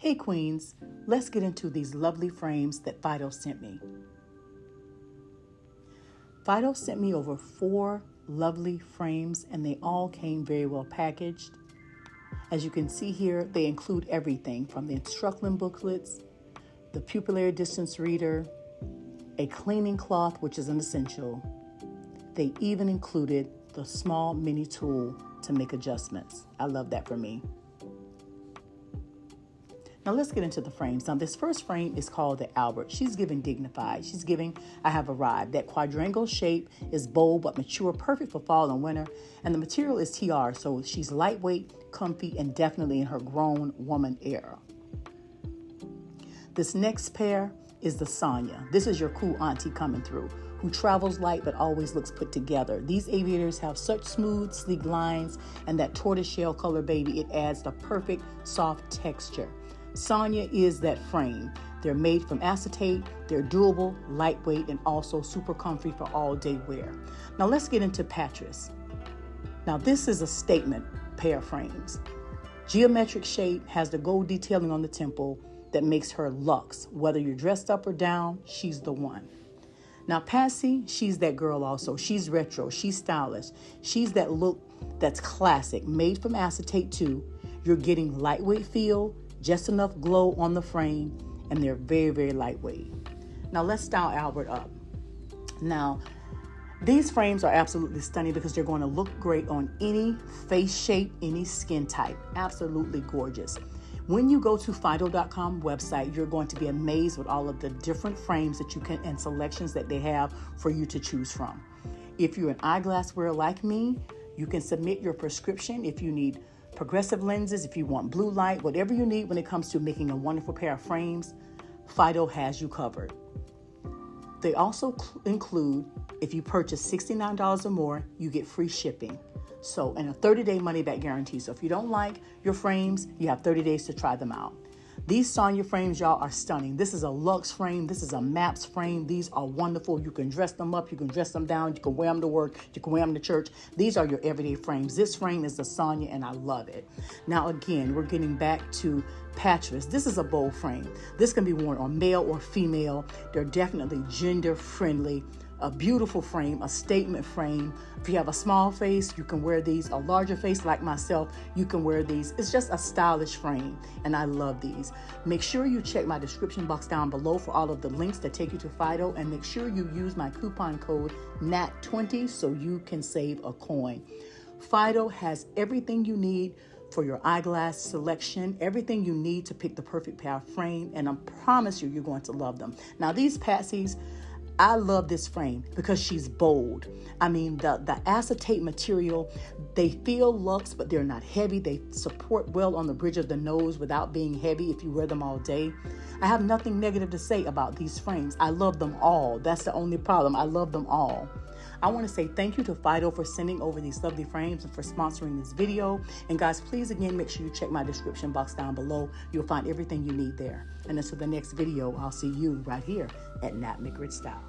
Hey Queens, let's get into these lovely frames that Fytoo sent me. Fytoo sent me over 4 lovely frames and they all came very well packaged. As you can see here, they include everything from the instruction booklets, the pupillary distance reader, a cleaning cloth, which is an essential. They even included the small mini tool to make adjustments. I love that for me. Now let's get into the frames. Now this first frame is called the Albert. She's giving dignified. She's giving I have arrived. That quadrangle shape is bold but mature, perfect for fall and winter. And the material is TR, so she's lightweight, comfy, and definitely in her grown woman era. This next pair is the Sonia. This is your cool auntie coming through, who travels light but always looks put together. These aviators have such smooth, sleek lines, and that tortoiseshell color, baby, it adds the perfect soft texture. Sonia is that frame. They're made from acetate, they're durable, lightweight, and also super comfy for all day wear. Now let's get into Patris. Now this is a statement pair of frames. Geometric shape, has the gold detailing on the temple that makes her luxe. Whether you're dressed up or down, she's the one. Now Patsy, she's that girl also. She's retro, she's stylish. She's that look that's classic, made from acetate too. You're getting lightweight feel, just enough glow on the frame, and they're very, very lightweight. Now let's style Albert up. Now, these frames are absolutely stunning because they're going to look great on any face shape, any skin type. Absolutely gorgeous. When you go to Fytoo.com website, you're going to be amazed with all of the different frames that you can and selections that they have for you to choose from. If you're an eyeglass wearer like me, you can submit your prescription if you need progressive lenses, if you want blue light, whatever you need when it comes to making a wonderful pair of frames, Fytoo has you covered. They also include, if you purchase $69 or more, you get free shipping. So, and a 30-day money-back guarantee. So if you don't like your frames, you have 30 days to try them out. These Sonia frames, y'all, are stunning. This is a luxe frame. This is a MAPS frame. These are wonderful. You can dress them up. You can dress them down. You can wear them to work. You can wear them to church. These are your everyday frames. This frame is the Sonia, and I love it. Now, again, we're getting back to Patris. This is a bold frame. This can be worn on male or female. They're definitely gender-friendly. A beautiful frame, a statement frame. If you have a small face, you can wear these. A larger face like myself, you can wear these. It's just a stylish frame, and I love these. Make sure you check my description box down below for all of the links that take you to Fytoo, and make sure you use my coupon code NAT20 so you can save a coin. Fytoo has everything you need for your eyeglass selection, everything you need to pick the perfect pair of frame, and I promise you, you're going to love them. Now, these Patsies, I love this frame because she's bold. I mean, the acetate material, they feel luxe, but they're not heavy. They support well on the bridge of the nose without being heavy if you wear them all day. I have nothing negative to say about these frames. I love them all. That's the only problem. I love them all. I want to say thank you to Fytoo for sending over these lovely frames and for sponsoring this video. And guys, please again, make sure you check my description box down below. You'll find everything you need there. And until the next video, I'll see you right here at Nat Make Rich Style.